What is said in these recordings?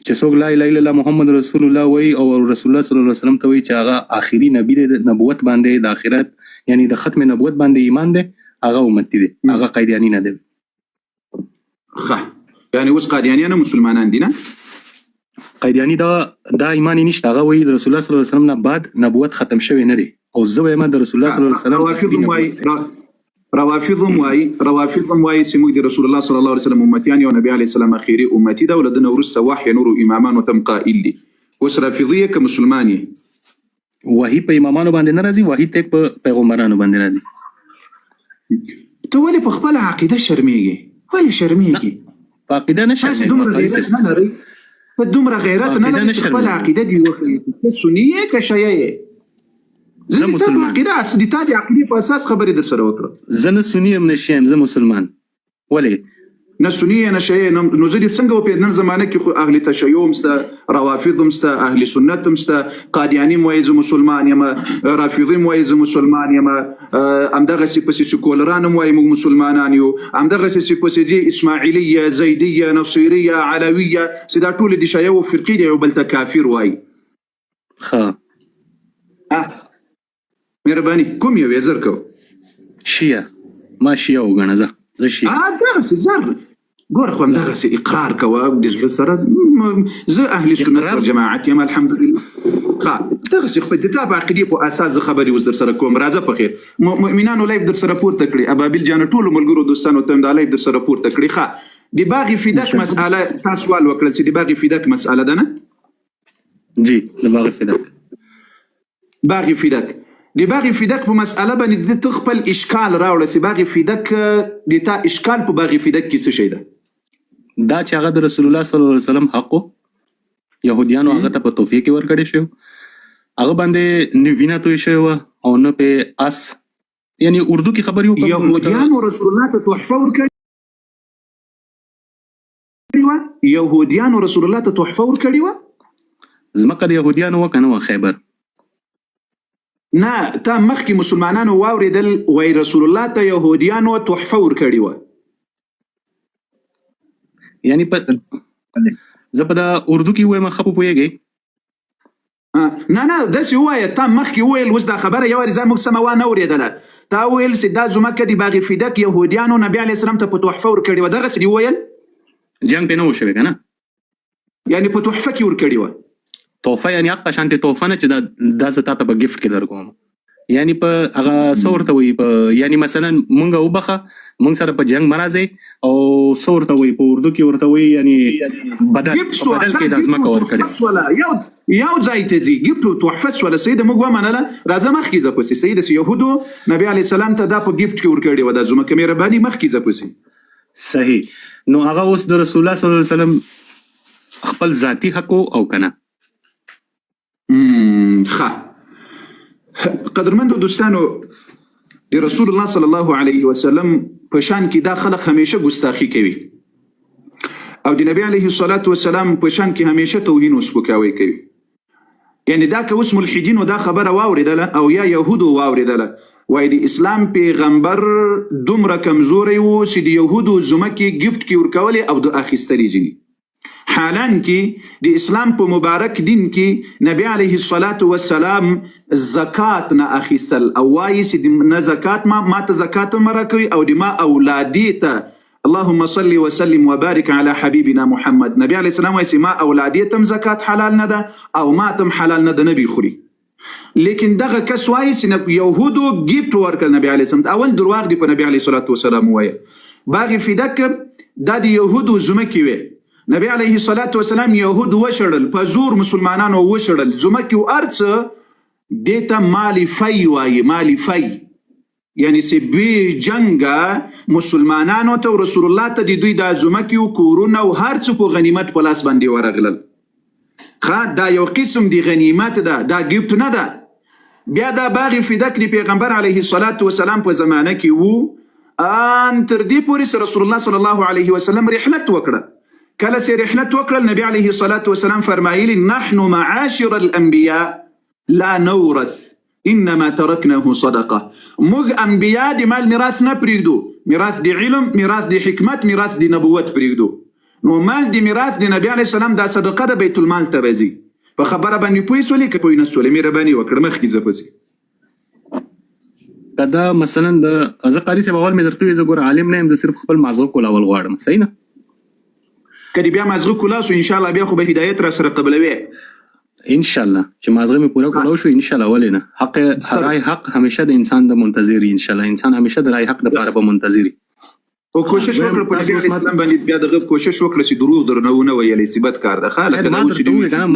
چې څوک لا اله الا الله محمد رسول الله وایي او رسول الله صلی الله علیه وسلم ته وایي چې هغه آخري نبی دی، د نبوت باندې د آخرت یعنی د ختم نبوت باندې ایمان دی، هغه امتی دی، هغه قادیانی نه دی. یعنی اوس قادیانیان مسلمانان دي نه؟ قادیانی دا ایمان نشته. هغه وایي د رسول الله صلی الله علیه وسلم نه بعد نبوت ختم شوی نه دی او زه وایم د رسول الله صلی الله علیه وسلم روافضهم وايي چې موږ د رسول الله صلی الله علیه وسلم امتیان یو نبی علیه السلام اخیری امتی ده ولدنه ورسته وحی نور امامان وتم قائل دي. اوس رافضیه که مسلمانی وحی په امامانو باندې نه راځي، وحی ته په پیغمبرانو باندې راځي. ته ولې په خپل عقیده شرمېږي؟ ولې شرمېږي؟ په عقیده نه شرمېږي. دومره غیرت نه لري، ته دومره غیرت نه لري چې خپل عقیده دې وښیي. ته سني یې که شیعه یې؟ زه مسلمان عقیده اصلي تا د عقیدې په اساس خبرې در سره وکړه. زه نه سني یم نه شیعه یم، زه مسلمان. ولې نه سني نه شیعه نو زه دې څنګه وپېژنم؟ نن زمانه کې خو اهل تشیع هم شته، روافض هم شته، اهل سنت هم شته، قادیانی هم وایي زه مسلمان یم، رافضي هم وایي زه مسلمان یم، همدغسې پسې سکولران هم وایي موږ مسلمانان یو، همدغسې پسې ځي اسماعیلیه، زیدیه، نصیریه، علویه، چې دا ټولې د شیعو فرقې دي، یو بل ته کافر وایي. مهرباني کوم یو یې زر کو؟ شیعه. ما شیعه وګڼه، زه شیعه. دغسې زر ګوره خو همدغسې اقرار کوه د زړه سره، زه اهل سنت والجماعت یم الحمدلله. دغسې خو د تا په عقیدې په اساس زه خبرې اوس در سره کوم. راځه په خیر مؤمنانو لایف در سره پورته کړي، ابابیل جانه ټولو ملګرو دوستانو ته هم دا لایف در سره پورته کړي. د باغ فدک مسأله تا سوال وکړل چې د باغ فدک مسأله ده نه؟ جی د باغ فدک. باغ فدک د باغ فدک په مسأله باندې د ته خپل اشکال راوړه چې باغ فدک د تا اشکال په باغ فدک کې څه شی ده؟ دا چې هغه د رسول الله صلی الله علیه وسلم حق یهودیانو هغه ته په تحفې کې ورکړی شو، هغه باندې نه وینه توی شوی وه او نه پې اس، یعنی اردو کې خبرې وکړو. یهودیانو رسول الله ته تحفه ورکړې وه؟ یهودیانو رسول الله ته تحفه ورکړې وه؟ ځمکه د یهودیانو وه که نه وه خیبر؟ نه تا مخکې مسلمانانو واورېدل وایي رسول الله ته یهودیانو تحفه ورکړې وه. یعنی زه په دا اردو کې ووایم ښه په پوهېږئ؟ نه داسې ووایه، تا مخکې وویل، اوس دا خبره یو وارې ځان موږ سمه وانه اورېدله. تا وویل چې دا ځمکه د باغ فدک یهودیانو نبي علیه السلام ته په تحفه ورکړې وه، دغسې دې وویل؟ جنګ پې نه و شوی که نه؟ یعنې په تحفه کې ورکړې وه. تحفه یعنی حق شانتې تحفه نه چې دا زه تا ته په ګفټ کې درکوم، یعنی په هغه څه ورته وایي، یعنی مثلا مونږ وبخه مونږ سره په جنګ مه راځئ او څه ورته وایي په اردو کې ورته وایي، یعنی بدل کې دا ځمکه ورکړې. یو ځای ته ځي ګفټ تحفه سوله سیده موږ ومنله. راځه مخکې ځه پسې سیده یهودو نبي علیه السلام ته دا په ګفټ کې ورکړې وه دا ځمکه، مهرباني مخکې ځه پسې. صحیح. نو هغه اوس د رسول الله صلی الله علیه وسلم خپل ذاتی حق او کنه؟ قدرمندو دوستانو، د رسول الله صلی الله علیه وسلم په شان کې دا خلق همیشه ګستاخی کوي او د نبی علیه الصلاة والسلام په شان کې همیشه توهین او سپکاوی کوي. یعنی دا که اوس ملحدینو دا خبره واورېدله او یا یهودو واورېدله وایي د اسلام پیغمبر دومره کمزوری و چې د یهودو ځمکې ګفټ کې ورکولې او د اخیستلې ځینې، حالان کې د اسلام په مبارک دین کې نبی علیه الصلاة والسلام زکات نه اخیستل او وایي چې نه زکات ما ته زکات مه راکوي او د ما اولادي ته اللهم صل وسلم وبارك على حبيبنا محمد. نبی علیه السلام وایي چې ما اولادي تم زکات حلال نه ده او ما تم حلال نه ده، نبی خوري. لیکن دغه کس وایي چې یهودو ګفټ ورکړل نبی علیه السلام. اول درواغ دی په نبی علیه الصلاة والسلام وایي. باغ فدک دا د یهودو ځمکې وې، نبی علیه الصلاة والسلام یهود وشړل، په زور مسلمانانو وشړل، ځمکې و ارڅه دیتا مالی فی وایي، مالی فی یعنی چې بې جنګه مسلمانانو ته رسول الله ته د دوی دا ځمکې و کورونه و هر څه په غنیمت په لاس باندې ورغلل. دا یو قسم دی غنیمت ده، دا ګفټ نه ده. بیا دا باغ فدک د پیغمبر علیه الصلاة والسلام په زمانه کې و، ان تر دې پورې رسول الله صلی الله علیه وسلم رحلت وکړه. کله چې رحلت وکړل نبی علیه الصلاة والسلام فرمایلی نحن معاشر الانبیاء لا نورث انما ترکناه صدقه. موږ انبیا د مال میراث نه پریږدو، میراث د علم، میراث د حکمت، میراث د نبوت پریږدو. نو مال د میراث د نبی علیه السلام دا صدقه د بیت المال ته راځي. په خبره باندې پوه شولې که پوه نه شولې مهرباني وکړه مخکې ځه پسې. دا مثلا د زه قاری صاحب اول مې درته ویل زه ګوره عالم نه یم، زه صرف خپل مازغه کولول غواړم. صحیح نه؟ که دې بیا مازغه کولا سو انشاءالله بیا خو به هدایت را سره قبلوي ان شاء الله چې مازغه مې پوره کولو شو ان شاء الله. ولې نه؟ حق رای حق همیشه د انسان د منتظر ان شاء الله. انسان همیشه د رای حق د لپاره به منتظر او کوشش وکړه په نبی علیه السلام باندې بیا دغه کوشش وکړه چې دروغ درنه ونه ویلې صبت کار ده خاله ما درته وی کنه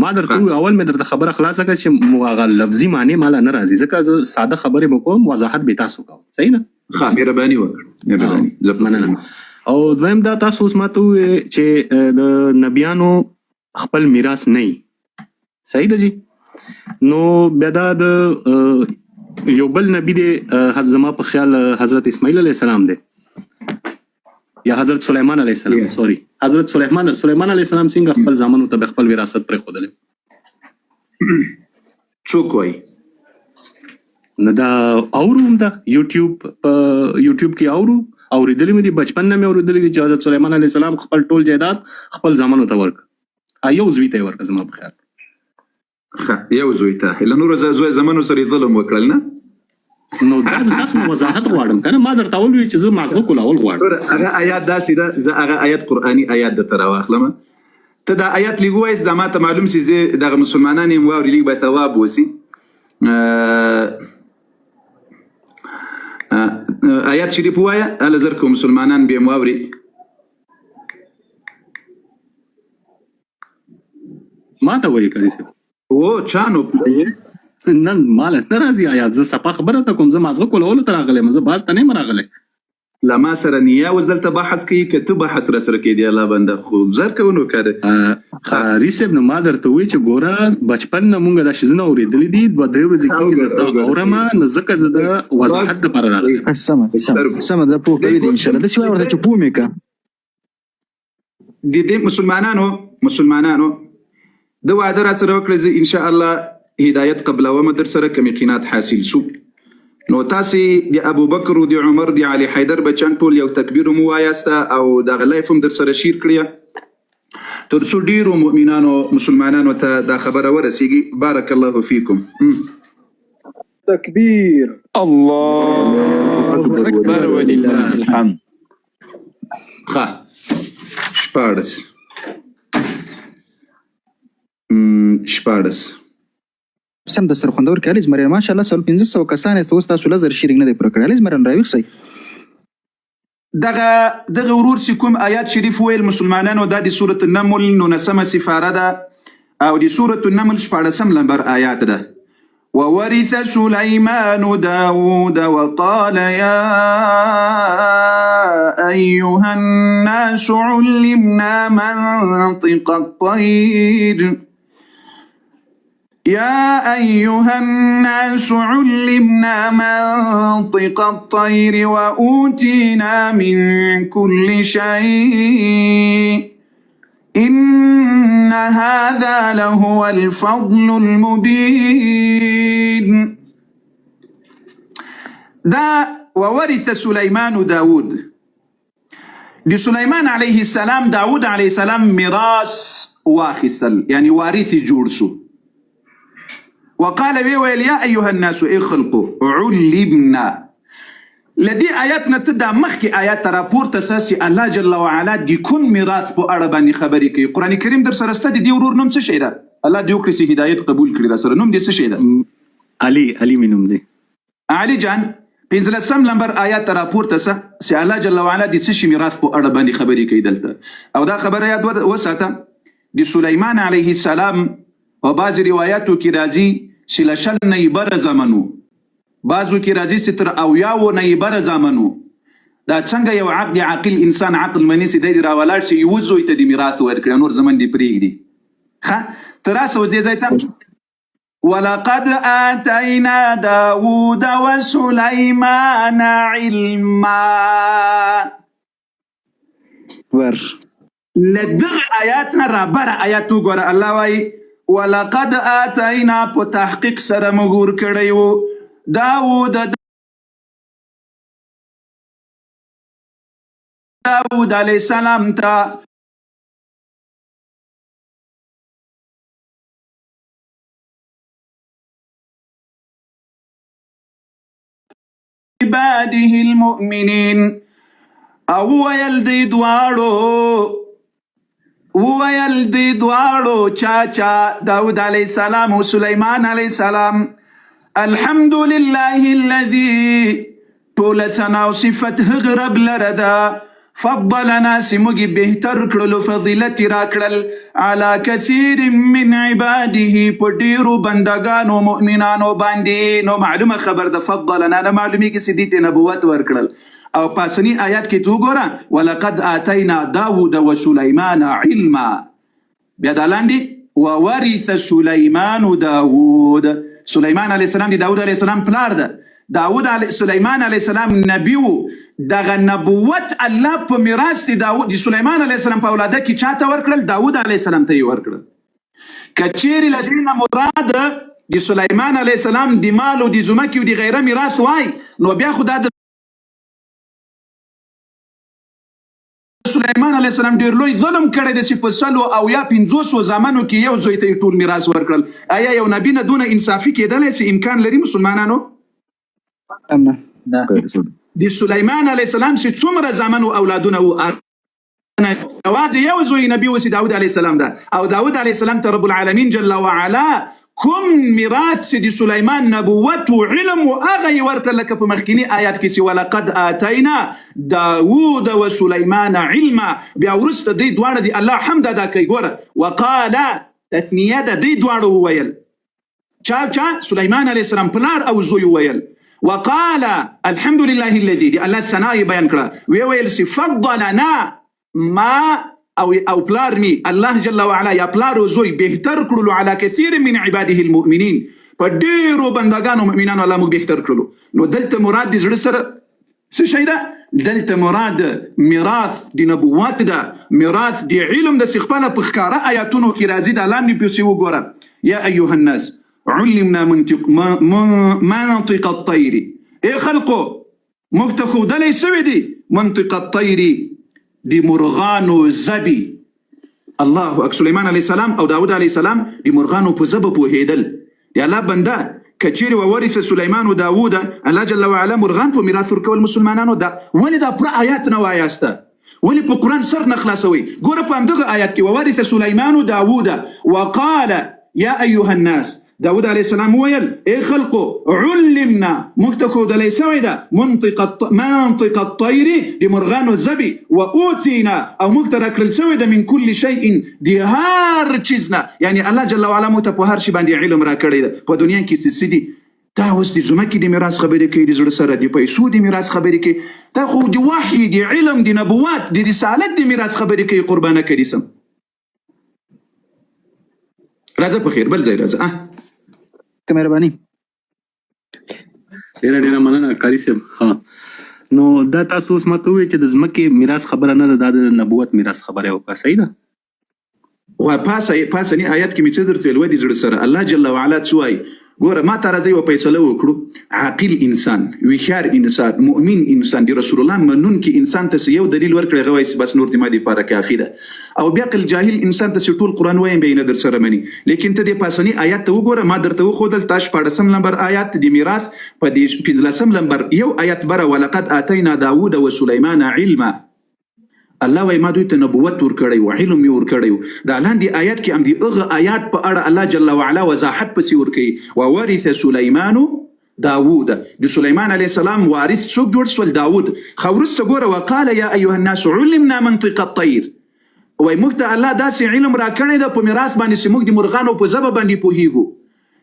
ما درته اول مې درته خبره خلاصه کړه چې مغه لفظي معنی مال نه راځي ځکه زه ساده خبره وکوم وضاحت به تاسو کوم. صحیح نه؟ ښه مهرباني وکړه مهرباني مننه. او دویم دا تاسو اوس ماته چې د نبیانو خپل میراث نه صحیح ده جی. نو بیا دا د یو بل نبی دی زما په خیال حضرت اسماعیل علیه السلام دی یا حضرت سلیمان علیه السلام سوري حضرت سلیمان علیه السلام څنګه خپل زامنو ته خپل وراثت پرې خودل څوک وایي؟ نو دا اوروم دا یوټیوب کې اوریدلې مې دي بچپن نه مې اوریدلې چې حضرت سلیمان علیه السلام خپل ټول جایداد خپل زامنو ته ورک ایو زوی ته ورک زما په خیال یو زوی ته له نور زمانو سره ظلم وکړل نه. نو دا تاسو وضاحت غواړم کنه ما درته ول چې زه مازغه کولول غواړم. هغه آیات داسې ده زه هغه آیات قرآني آیات د تر واخلم ته دا آیات لګ وایس دا ماته معلوم سي زه د مسلمانانو یم واوري لګ به ثواب وسی. آیات شریف وایا ال زرکو مسلمانان به واوري ما ته وایي کړی او چانو نن مال نه راځي آیات زه صفه خبره ته کوم زه مازغه کولول تر غلې مزه باز ته نه مرغله لما سره نیا وزدلته بحث کوي کته بحث را سره کې دی الله بنده خو زر کوونو کړه خاري سب نو ما درته وی چې ګوره بچپن نه مونږ د شزنه اوریدلې دي د دوی ورځې کې زه اورما نزدک زه د وضاحت لپاره راغلی. سم زه پوه کوي ان شاء الله د سی ورته چې پوه مې کا د مسلمانانو د وعده را سره وکړه ان شاء الله هدایت قبل و مدر سره کم یقینات حاصل سو. نو تاسو د ابو بکر او د عمر د علي حیدر بچان ټول یو تکبیر مو وایسته او د غلیفم در سره شیر کړی تر څو ډیرو مؤمنانو مسلمانانو ته دا خبره ورسیږي. بارک الله فیکم. تکبیر الله اکبر ولله الحمد. شپاړس سم د سرخوندور کې الیز مرین ماشاءالله سل 1500 کسان است اوس تاسو لزر شیرینګ نه دی پر کړل الیز مرین راوي سي دغه ورور چې کوم آیات شریف ویل مسلمانانو د سورۃ النمل نو نسمه سفاره ده او د سورۃ النمل 14 نمبر آیات ده. وورث سليمان داود وقال يا أيها الناس علمنا منطق الطير يا أيها الناس علمنا منطق الطير وأوتينا من كل شيء إن هذا لهو الفضل المبين. دا وورث سليمان داود لسليمان عليه السلام داود عليه السلام ميراث واخستل يعني وارث جورسو. وقال ويل يا أيها الناس اخلقوا علمنا لدي آياتنا تدا مخي آيات راپور تساسي الله جل وعلا دي كون ميراث په اړه باندې خبرې کوي. قرآن کریم در سره ستدي دی ورور نوم څه شي ده؟ الله دې وکړي چې هدایت قبول کړي را سره نوم دې څه شي ده؟ علي مینوم دی علي جان 15 نمبر آیات راپور تسه چې الله جل وعلا دې څه شي ميراث په اړه باندې خبرې کوي دلته او دا خبره یاد وساته د سليمان عليه السلام او بعض روایتو کې راځي چې لشل نه بر زمانو بعضو کې راځي چې تر او یاو نه بر زمانو دا څنګه یو عقل عاقل انسان عقل منی سي د راولاړ شي یو زوی ته د میراث ورکړي نور زمن دی پریږدي. ښه تراسه اوس دې ځای ته ولقد آتينا داود وسليمان علما ور لدغ آیاتنا رابر آیاتو ګوره الله وايي ولقد آتينا په تحقیق سره مغور کړیو داود داود علیه السلام ته عباده المؤمنین او ویل دی دواړو چا داود علیه السلام او سلیمان علیه السلام الحمد لله الذي ټول ثنا او صفت هغه رب لره ده فضلنا سموږي بهتر کړلو فضیلت راکړل على كثير من عباده په ډیرو بندگانو مؤمنانو باندې. نو معلومه خبر ده فضلنا نه معلومیږي چې دې ته نبوت ورکړل. او پاسنی آیات کې تو ګوره ولقد آتینا داود وسلیمان علما بیا د لاندې وورث سلیمان داود. سلیمان علیه السلام دی داود علیه السلام پلار ده. سلیمان علیه السلام نبی و. دغه نبوت الله په میراث دی سلیمان علیه السلام په اولاده کې چاته ورکړل؟ داود علیه السلام ته یې ورکړل. کچېرې له دې نه مراد د سلیمان علیه السلام د مال او د ځمکې او د غیره میراث وای نو بیا خو دا د سلیمان علیه السلام ډیر لوی ظلم کړی دی چې په 150 زامنو کې یو زوی ته ټول میراث ورکړل. آیا یو نبی نه دونه انصافي کېدلی چې امکان لري مسلمانانو؟ د سلیمان علیه السلام چې څومره زامن او اولادونه و یوازې یو زوی نبی و چې داود علیه السلام ده. او داود علیه السلام ته رب العالمین جل وعلا کوم میراث چې د سلیمان نبوت او علم او هغه یې ورکړل لکه په مخکینی آیات کې چې ولقد آتینا داود وسلیمان علما. بیا وروسته دوی دواړه د الله حمد ادا کوي. ګوره وقال تثنیه ده دوی دواړه وویل چا سلیمان علیه السلام پلار او زوی وویل وقال الحمد لله الذي دي الله ثناء بیان کړه ویل چې فضلنا ما او پلار می الله جل وعلا یا پلار او زوی بهتر کړلو على كثير من عباده المؤمنين په ډیرو بندگانو مؤمنانو الله موږ بهتر کړلو. نو دلته مراد د زړه سره څه شي ده؟ دلته مراد میراث د نبوت ده، میراث د علم د خپل په ښکارا آیاتونو کې راځي. د لاندې پیسې وګوره یا ایها الناس علمنا منطق الطير اي خلقو مكتخو دلي سويدي منطق الطير دي مرغانو زبي. الله اكبر. سليمان عليه السلام او داود عليه السلام دي مرغانو په زب په هیدل دي الله بنده کچيري وورث سليمان وداود الله جل وعلا مرغان په میراث ورکول مسلمانانو دا ولې دا پر آیات نه وایاسته ولې په قران سر نه خلاصوي. ګوره په همدغه آیات کې وورث سليمان وداود وقال يا ايها الناس داود علیه السلام ویل ای خلقو علمنا مکتکو دلی سوی ده منطق الطیر دی مرغانو زبی و اوتینا او مکتر اکرل سوی ده من کل شیء دی هر چیزنا. یعنی الله جل وعلا مو ته په هر شي باندې علم را کړی ده. په دنیا کې څه دي دا اوس د ځمکې د میراث خبرې کوي، د زړه سره د پیسو د میراث خبرې کوي، دا خو د وحی د علم د نبوت د رسالت د میراث خبرې کوي. قربانه کریسم راځه په خیر بل ځای راځه ته مهرباني. ډیره مننه کاری صاحب. ها نو دا تاسو اوس ماته وایي چې د ځمکې میراث خبره نه ده، دا د نبوت میراث خبره وکړه. صحیح ده؟ و پاسنی آیات کې مې څه درته ویل د زړه سره الله جل وعلا څه وایي. ګوره ما ته راځي و فیصله وکړو. عاقل انسان، ویښار انسان، مؤمن انسان، د رسول الله منونکي انسان ته یو دلیل ورکړي هغه وایي بس نور دې ما دې پاره کافي ده. او بیا قل جاهل انسان ته ټول قران وایم به نه در سره مني. لیکن ته دې پاسنی آیات ته وګوره ما درته وښودل تاش 14 نمبر آیات د میراث په دې 15 نمبر یو آیات بره ولقد آتینا داود وسلیمان علما. الله وای ما دوی ته نبوت ورکړی او علم یې ورکړی. دا لاندې آیات کې هم دی هغه آیات په اړه الله جل وعلا وضاحت پسې ورکړي. وورث سليمان داود د سليمان عليه السلام وارث څوک جوړ سول؟ داود. خو وروسته ګوره وقال يا ايها الناس علمنا منطق الطير. وای موږ ته الله داسې علم راکړی ده په میراث باندې چې موږ د مرغانو په ژبه باندې پوهیږو.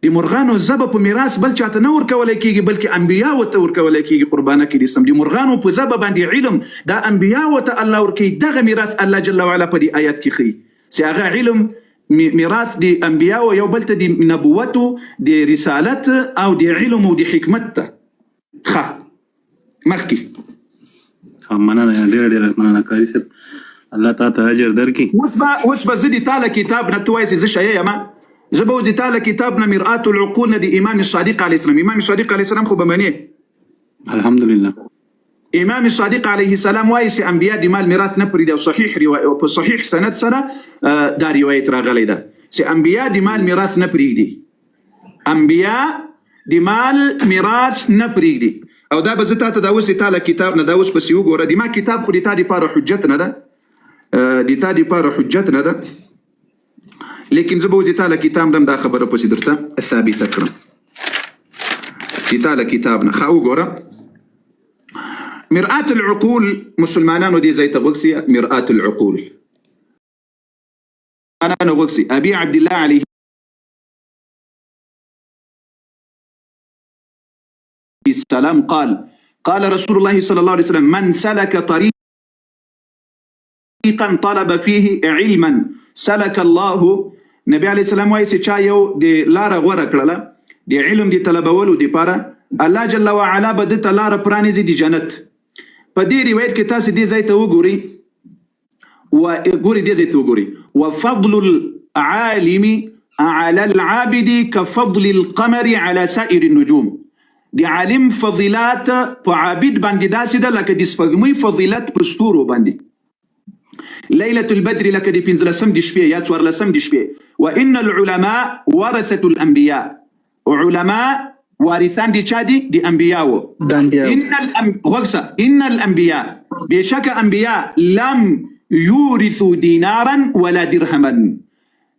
د مرغانو ژبه په میراث بل چاته نه ورکول کېږي بلکې انبیا ورته ورکول کېږي. قربانه کې دي سم د مرغانو په ژبه باندې علم دا انبیا ورته الله ورکوي. دغه میراث الله جل وعلا په دې آیات کې ښیي چې هغه علم میراث د انبیا او یو بل ته د نبوت د رسالت او د علم او د حکمت ته ښه مخکې. مننه ډیره مننه کاری صاحب. الله تعالی ته اجر درکړي. اوس به زه د تعالی کتاب نه توای چې زه شی یم زبو دي تعالی کتابنا مرآة العقول دي امام الصادق عليه السلام. امام الصادق عليه السلام خو بمنه الحمدلله امام صادق علیه السلام وایي چې انبیا د مال میراث نه پرېږدي او صحیح روایت په صحیح سند سره دا روایت راغلی ده چې انبیا د مال میراث نه پرېږدي، انبیا د مال میراث نه پرېږدي. او دا به زه تاته دا اوس د تا له کتاب نه دا اوس پسې وګوره، د ما کتاب خو د تا دپاره حجت نه ده، د تا دپاره حجت نه ده، لیکن زه به اوس د تا له کتاب نه دا خبره پسې درته ثابته کړم. د تا له کتاب نه ښه وګوره. مرآة العقول مسلمانانو دي زي تغوكسي مرآة العقول. أنا نغوكسي أبي عبد الله عليه السلام قال رسول الله صلى الله عليه وسلم من سلك طريقا طلب فيه علما سلك الله. نبي عليه السلام وايي چې چا یو د لاره غوره کړله د علم د طلبولو دپاره، الله جل وعلا به دته لاره پرانیزي د جنت. په دې روایت کې تاسو دې ځای ته وګورئ وګورئ دې ځای ته وګورئ وفضل العالم على العابد كفضل القمر على سائر النجوم. د عالم فضیلات په عابد باندې داسې ده لکه د سپوږمۍ فضیلت په ستورو باندې. ليلة البدر لکه د 15 د شپې یا 14 د شپې. وان العلماء ورثة الانبياء، علماء وارثان دي چا دي؟ دي انبياء. ان الانبياء بشك انبياء لم يورثوا دينارا ولا درهما.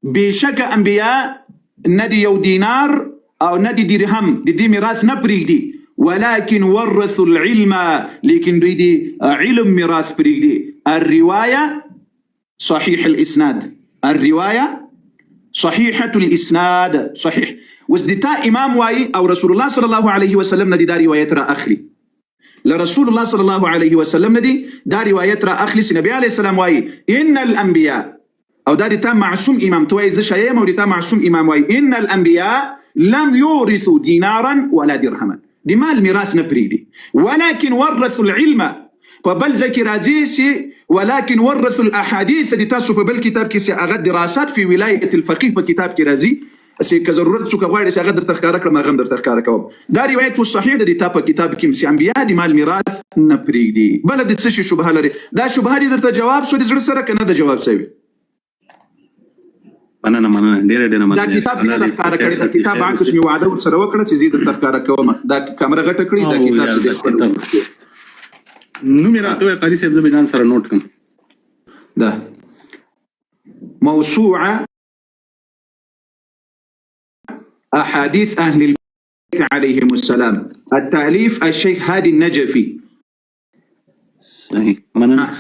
بشك انبياء ندي يو دينار او ندي درهم دي ميراث نبريدي، ولكن ورثوا العلم، لكن دي علم ميراث بريدي. الرواية صحيح الاسناد، الرواية صحيحة الاسناد صحيح. وزدتا امام واي او رسول الله صلى الله عليه وسلم ندي دا روايت را اخلي، لرسول الله صلى الله عليه وسلم ندي دا روايت را اخلي. النبي عليه السلام واي ان الانبياء او دا تا معصوم امام توي ز شيء او دا معصوم امام واي ان الانبياء لم يورثوا دينارا ولا درهما، دي مال ميراث نبريدي، ولكن ورثوا العلم. فبل ذكر عزيزي ولكن ورثوا الاحاديث دي تاسو په بل کتاب کې سي اغه دراسات في ولايه الفقيه په کتاب کې راځي چې که ضرورت څوک غواړي چې هغه درته ښکاره کړم هغه هم درته ښکاره کوم. دا روایت صحیح ده د تا په کتاب کې چې انبیا د مال میراث نه پرېږدي. بله د څه شي شبهه لري؟ دا شبهه دې درته جواب شو د زړه سره که نه ده جواب شوي؟ مننه ډېره مننه. دا کتاب مې نه ده ښکاره کړی، دا کتاب عکس مې وعده ورسره وکړه چې زه یې درته ښکاره کوم. دا کامره غټه کړي، دا کتاب چې دی نوم یې راته ووایه قاري صاحب، زه به ځان سره نوټ کړم. ده موسوعه أحاديث أهل البيت عليهم السلام، التأليف الشيخ هادي النجفي. صحيح مننه.